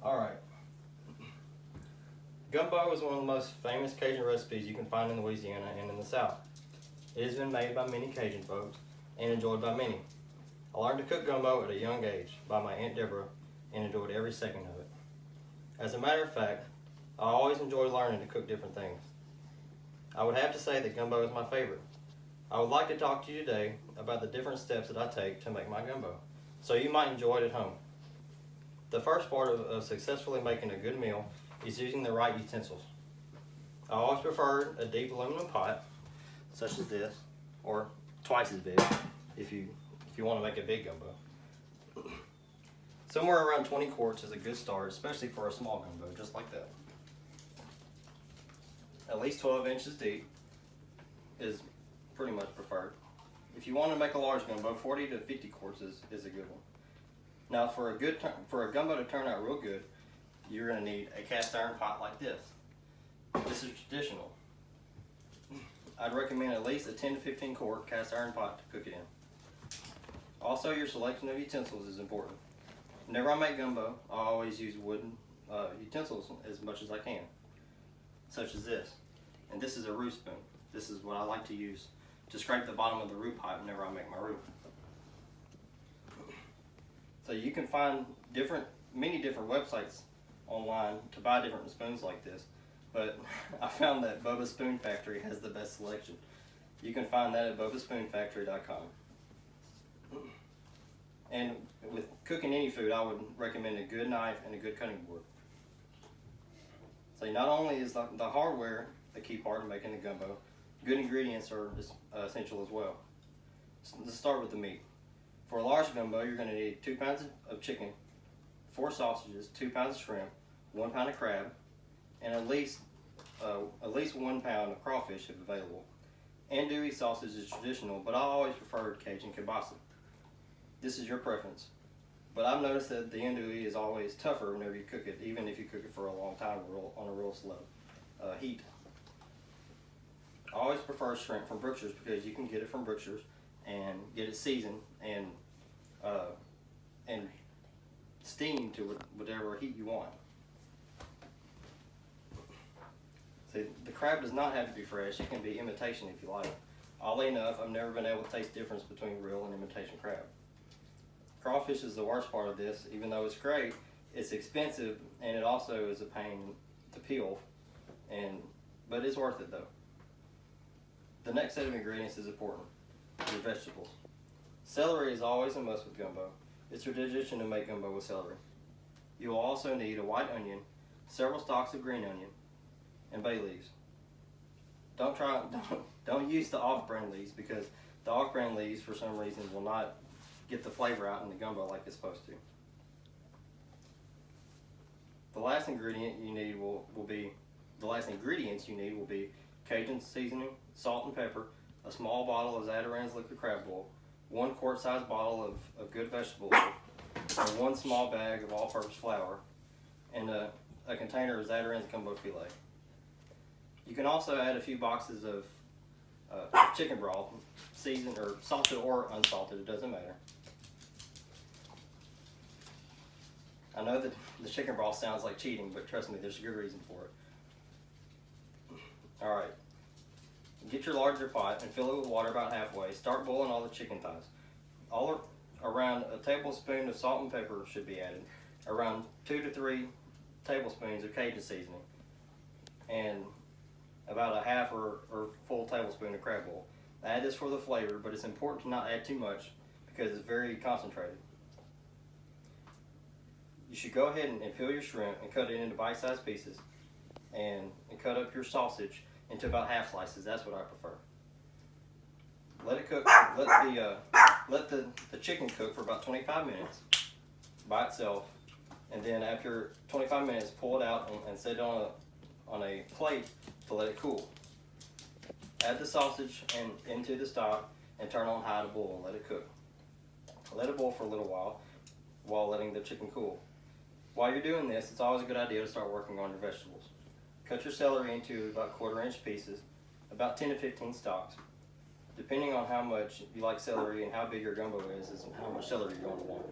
Alright. Gumbo is one of the most famous Cajun recipes you can find in Louisiana and in the South. It has been made by many Cajun folks and enjoyed by many. I learned to cook gumbo at a young age by my Aunt Deborah and enjoyed every second of it. As a matter of fact, I always enjoy learning to cook different things. I would have to say that gumbo is my favorite. I would like to talk to you today about the different steps that I take to make my gumbo, so you might enjoy it at home. The first part of successfully making a good meal is using the right utensils. I always prefer a deep aluminum pot, such as this, or twice as big if you want to make a big gumbo. Somewhere around 20 quarts is a good start, especially for a small gumbo, just like that. At least 12 inches deep is pretty much preferred. If you want to make a large gumbo, 40 to 50 quarts is a good one. Now, for a gumbo to turn out real good, you're going to need a cast iron pot like this. This is traditional. I'd recommend at least a 10 to 15 quart cast iron pot to cook it in. Also, your selection of utensils is important. Whenever I make gumbo, I always use wooden utensils as much as I can, such as this. And this is a roux spoon. This is what I like to use to scrape the bottom of the roux pipe whenever I make my roux. So you can find many different websites online to buy different spoons like this, but I found that Bubba's Spoon Factory has the best selection. You can find that at bubbaspoonfactory.com. And with cooking any food, I would recommend a good knife and a good cutting board. So not only is the hardware the key part in making the gumbo, good ingredients are essential as well. So let's start with the meat. For a large gumbo, you're going to need 2 pounds of chicken, 4 sausages, 2 pounds of shrimp, 1 pound of crab, and at least 1 pound of crawfish if available. Andouille sausage is traditional, but I always prefer Cajun kielbasa. This is your preference, but I've noticed that the andouille is always tougher whenever you cook it, even if you cook it for a long time on a real slow heat. I always prefer shrimp from Brookshires because you can get it from Brookshires and get it seasoned and steamed to whatever heat you want. See, the crab does not have to be fresh. It can be imitation if you like. Oddly enough, I've never been able to taste the difference between real and imitation crab. Crawfish is the worst part of this. Even though it's great, it's expensive and it also is a pain to peel, but it's worth it though. The next set of ingredients is important. Your vegetables. Celery is always a must with gumbo. It's a tradition to make gumbo with celery. You will also need a white onion, several stalks of green onion, and bay leaves. Don't use the off-brand leaves because the off-brand leaves for some reason will not get the flavor out in the gumbo like it's supposed to. The last ingredient you need will be Cajun seasoning, salt and pepper, a small bottle of Zatarain's liquid crab oil, 1 quart-sized bottle of good vegetable oil, and 1 small bag of all-purpose flour, and a container of Zatarain's gumbo filet. You can also add a few boxes of chicken broth, seasoned or salted or unsalted, it doesn't matter. I know that the chicken broth sounds like cheating, but trust me, there's a good reason for it. Alright, get your larger pot and fill it with water about halfway. Start boiling all the chicken thighs. Around a tablespoon of salt and pepper should be added. Around 2 to 3 tablespoons of Cajun seasoning. And about a half or full tablespoon of crab oil. Add this for the flavor, but it's important to not add too much because it's very concentrated. You should go ahead and peel your shrimp and cut it into bite-sized pieces and cut up your sausage into about half slices. That's what I prefer. Let it cook. Let the chicken cook for about 25 minutes by itself, and then after 25 minutes, pull it out and set it on a plate to let it cool. Add the sausage into the stock and turn on high to boil and let it cook. Let it boil for a little while letting the chicken cool. While you're doing this, it's always a good idea to start working on your vegetables. Cut your celery into about 1/4-inch pieces, about 10 to 15 stalks. Depending on how much you like celery and how big your gumbo is how much celery you're going to want.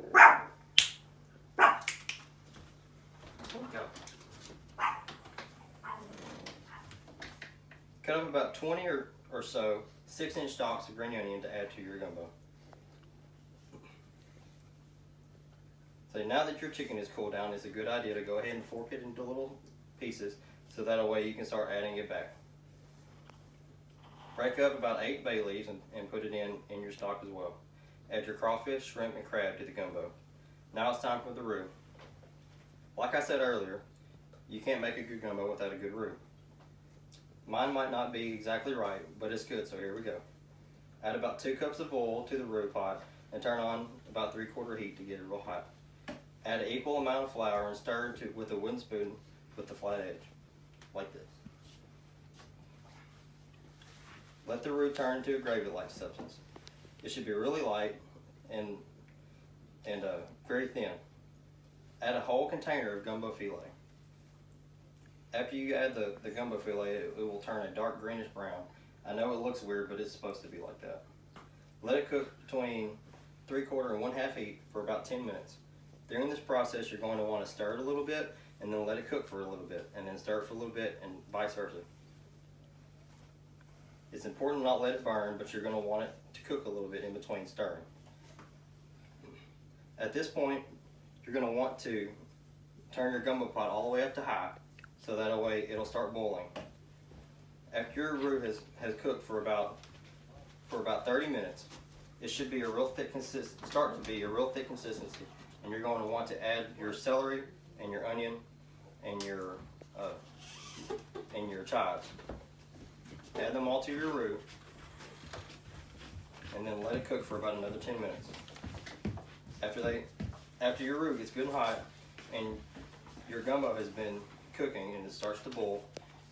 Cut up about 20 or so 6-inch stalks of green onion to add to your gumbo. So now that your chicken is cooled down, it's a good idea to go ahead and fork it into little pieces so that way you can start adding it back. Break up about 8 bay leaves and put it in your stock as well. Add your crawfish, shrimp, and crab to the gumbo. Now it's time for the roux. Like I said earlier, you can't make a good gumbo without a good roux. Mine might not be exactly right, but it's good, so here we go. Add about 2 cups of oil to the roux pot and turn on about 3/4 heat to get it real hot. Add an equal amount of flour and stir with a wooden spoon with the flat edge, like this. Let the roux turn to a gravy-like substance. It should be really light and very thin. Add a whole container of gumbo filet. After you add the gumbo filet, it will turn a dark greenish brown. I know it looks weird, but it's supposed to be like that. Let it cook between 3/4 and 1/2 heat for about 10 minutes. During this process, you're going to want to stir it a little bit and then let it cook for a little bit and then stir it for a little bit and vice versa. It's important to not let it burn, but you're going to want it to cook a little bit in between stirring. At this point, you're going to want to turn your gumbo pot all the way up to high so that way it'll start boiling. After your roux has cooked for about 30 minutes, it should be a real thick start to be a real thick consistency, and you're going to want to add your celery and your onion and your chives. Add them all to your roux, and then let it cook for about another 10 minutes. After your roux gets good and hot, and your gumbo has been cooking and it starts to boil,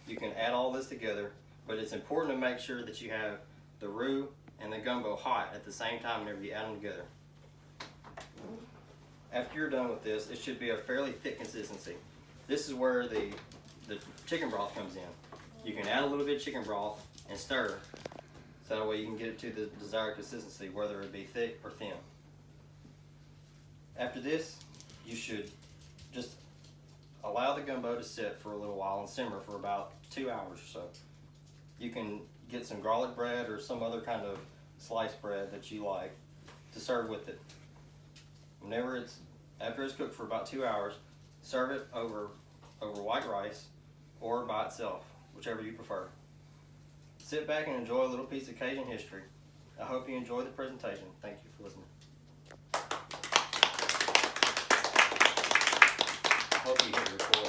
you can add all this together, but it's important to make sure that you have the roux and the gumbo hot at the same time whenever you add them together. After you're done with this, it should be a fairly thick consistency. This is where the chicken broth comes in. You can add a little bit of chicken broth and stir, so that way you can get it to the desired consistency, whether it be thick or thin. After this, you should just allow the gumbo to sit for a little while and simmer for about 2 hours or so. You can get some garlic bread or some other kind of sliced bread that you like to serve with it. After it's cooked for about 2 hours, serve it over white rice or by itself, whichever you prefer. Sit back and enjoy a little piece of Cajun history. I hope you enjoyed the presentation. Thank you for listening. I hope you hit record.